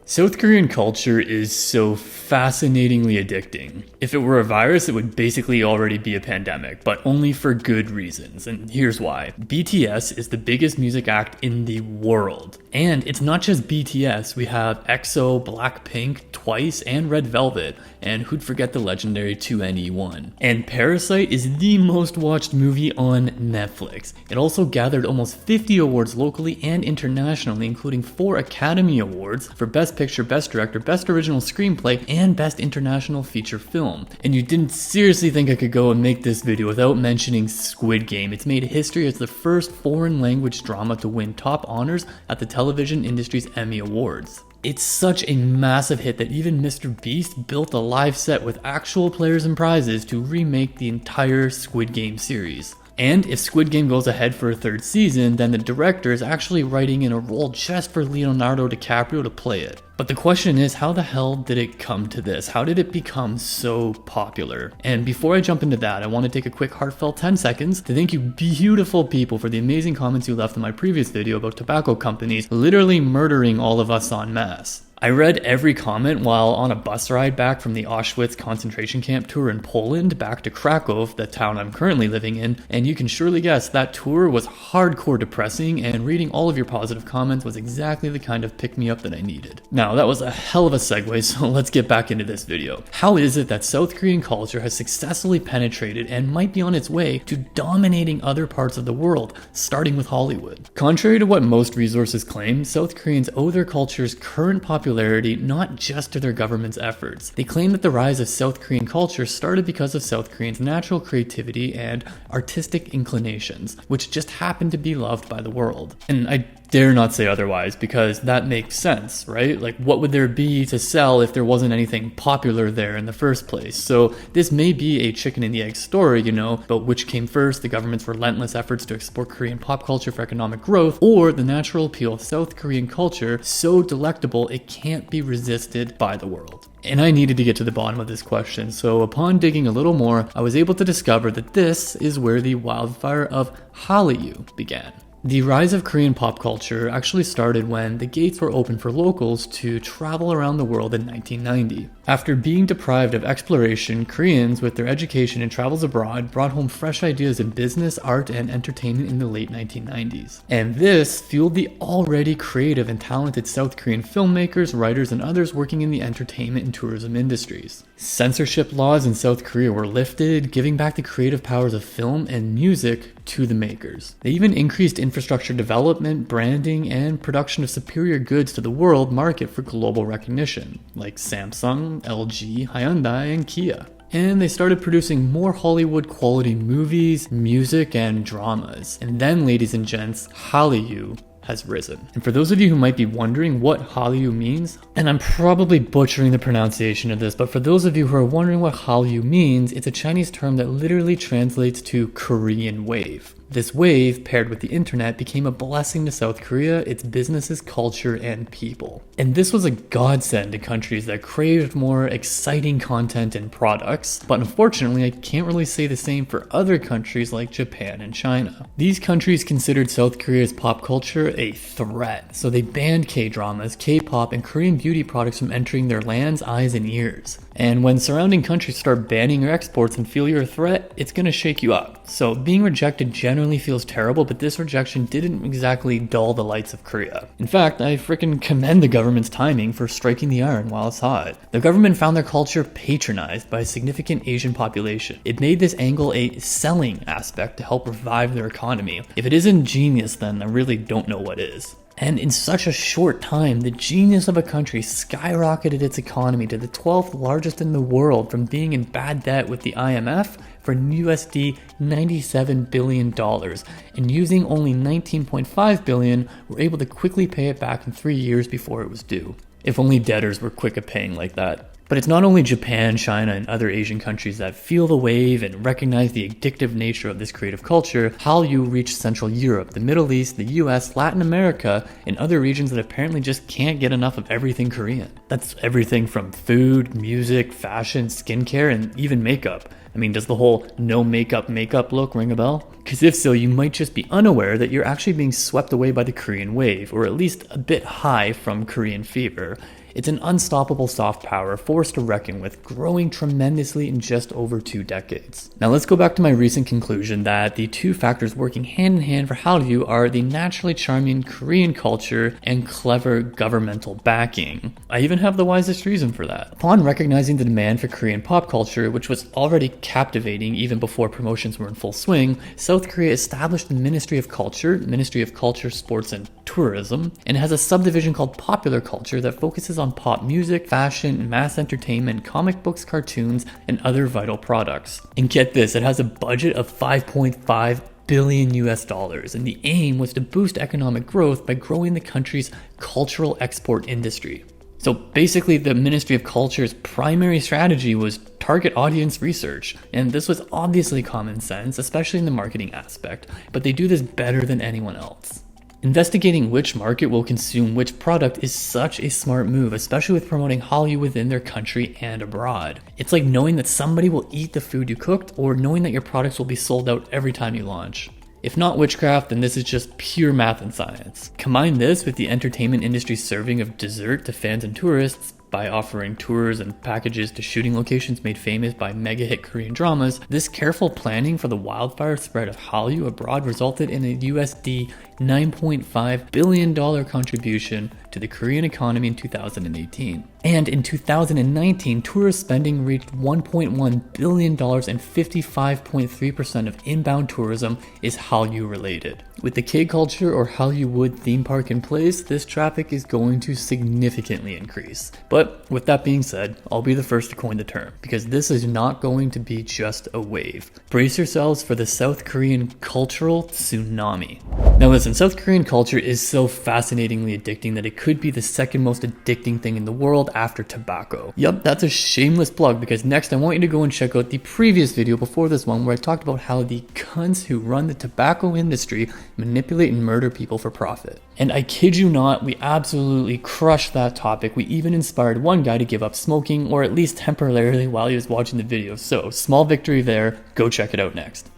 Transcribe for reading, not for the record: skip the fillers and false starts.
South Korean culture is so fascinatingly addicting. If it were a virus, it would basically already be a pandemic, but only for good reasons, and here's why. BTS is the biggest music act in the world. And it's not just BTS, we have EXO, Blackpink, Twice, and Red Velvet, and who'd forget the legendary 2NE1. And Parasite is the most watched movie on Netflix. It also gathered almost 50 awards locally and internationally, including 4 Academy Awards for Best Picture, Best Director, Best Original Screenplay, and Best International Feature Film. And you didn't seriously think I could go and make this video without mentioning Squid Game. It's made history as the first foreign language drama to win top honors at the television industry's Emmy Awards. It's such a massive hit that even Mr. Beast built a live set with actual players and prizes to remake the entire Squid Game series. And if Squid Game goes ahead for a 3rd season, then the director is actually writing in a role just for Leonardo DiCaprio to play it. But the question is, how the hell did it come to this? How did it become so popular? And before I jump into that, I want to take a quick heartfelt 10 seconds to thank you beautiful people for the amazing comments you left in my previous video about tobacco companies literally murdering all of us en masse. I read every comment while on a bus ride back from the Auschwitz concentration camp tour in Poland back to Krakow, the town I'm currently living in, and you can surely guess that tour was hardcore depressing, and reading all of your positive comments was exactly the kind of pick-me-up that I needed. Now, that was a hell of a segue, so let's get back into this video. How is it that South Korean culture has successfully penetrated and might be on its way to dominating other parts of the world, starting with Hollywood? Contrary to what most resources claim, South Koreans owe their culture's current popularity not just to their government's efforts. They claim that the rise of South Korean culture started because of South Koreans' natural creativity and artistic inclinations, which just happened to be loved by the world. And I dare not say otherwise, because that makes sense, right? Like, what would there be to sell if there wasn't anything popular there in the first place? So this may be a chicken and the egg story, but which came first, the government's relentless efforts to export Korean pop culture for economic growth, or the natural appeal of South Korean culture so delectable it can't be resisted by the world? And I needed to get to the bottom of this question, so upon digging a little more, I was able to discover that this is where the wildfire of Hallyu began. The rise of Korean pop culture actually started when the gates were open for locals to travel around the world in 1990. After being deprived of exploration, Koreans, with their education and travels abroad, brought home fresh ideas in business, art, and entertainment in the late 1990s. And this fueled the already creative and talented South Korean filmmakers, writers, and others working in the entertainment and tourism industries. Censorship laws in South Korea were lifted, giving back the creative powers of film and music to the makers. They even increased infrastructure development, branding, and production of superior goods to the world market for global recognition, like Samsung, LG, Hyundai, and Kia. And they started producing more Hollywood quality movies, music, and dramas. And then, ladies and gents, Hallyu has risen. And for those of you who might be wondering what Hallyu means, and I'm probably butchering the pronunciation of this, but for those of you who are wondering what Hallyu means, it's a Chinese term that literally translates to Korean wave. This wave, paired with the internet, became a blessing to South Korea, its businesses, culture, and people. And this was a godsend to countries that craved more exciting content and products, but unfortunately I can't really say the same for other countries like Japan and China. These countries considered South Korea's pop culture a threat, so they banned K-dramas, K-pop, and Korean beauty products from entering their lands, eyes, and ears. And when surrounding countries start banning your exports and feel you're a threat, it's gonna shake you up. So being rejected generally feels terrible, but this rejection didn't exactly dull the lights of Korea. In fact, I freaking commend the government's timing for striking the iron while it's hot. The government found their culture patronized by a significant Asian population. It made this angle a selling aspect to help revive their economy. If it isn't genius, then I really don't know what is. And in such a short time, the genius of a country skyrocketed its economy to the 12th largest in the world, from being in bad debt with the IMF for USD $97 billion, and using only $19.5 billion, were able to quickly pay it back in 3 years before it was due. If only debtors were quick at paying like that. But it's not only Japan, China, and other Asian countries that feel the wave and recognize the addictive nature of this creative culture. Hallyu reached Central Europe, the Middle East, the US, Latin America, and other regions that apparently just can't get enough of everything Korean. That's everything from food, music, fashion, skincare, and even makeup. I mean, does the whole no makeup look ring a bell? Because if so, you might just be unaware that you're actually being swept away by the Korean wave, or at least a bit high from Korean fever. It's an unstoppable soft power, force to reckon with, growing tremendously in just over 2 decades. Now let's go back to my recent conclusion that the two factors working hand in hand for Hallyu are the naturally charming Korean culture and clever governmental backing. I even have the wisest reason for that. Upon recognizing the demand for Korean pop culture, which was already captivating even before promotions were in full swing, South Korea established the Ministry of Culture, Sports and Tourism, and has a subdivision called Popular Culture that focuses on pop music, fashion, mass entertainment, comic books, cartoons, and other vital products. And get this, it has a budget of 5.5 billion US dollars, and the aim was to boost economic growth by growing the country's cultural export industry. So basically, the Ministry of Culture's primary strategy was target audience research, and this was obviously common sense, especially in the marketing aspect, but they do this better than anyone else. Investigating which market will consume which product is such a smart move, especially with promoting Hallyu within their country and abroad. It's like knowing that somebody will eat the food you cooked, or knowing that your products will be sold out every time you launch. If not witchcraft, then this is just pure math and science. Combine this with the entertainment industry's serving of dessert to fans and tourists by offering tours and packages to shooting locations made famous by mega hit Korean dramas. This careful planning for the wildfire spread of Hallyu abroad resulted in a USD $9.5 billion contribution to the Korean economy in 2018. And in 2019, tourist spending reached $1.1 billion and 55.3% of inbound tourism is Hallyu related. With the K-Culture or Hallyu theme park in place, this traffic is going to significantly increase. But with that being said, I'll be the first to coin the term, because this is not going to be just a wave. Brace yourselves for the South Korean cultural tsunami. Now listen, South Korean culture is so fascinatingly addicting that it could be the second most addicting thing in the world after tobacco. Yup, that's a shameless plug, because next I want you to go and check out the previous video before this one where I talked about how the cunts who run the tobacco industry manipulate and murder people for profit. And I kid you not, we absolutely crushed that topic. We even inspired one guy to give up smoking, or at least temporarily while he was watching the video. So, small victory there, go check it out next.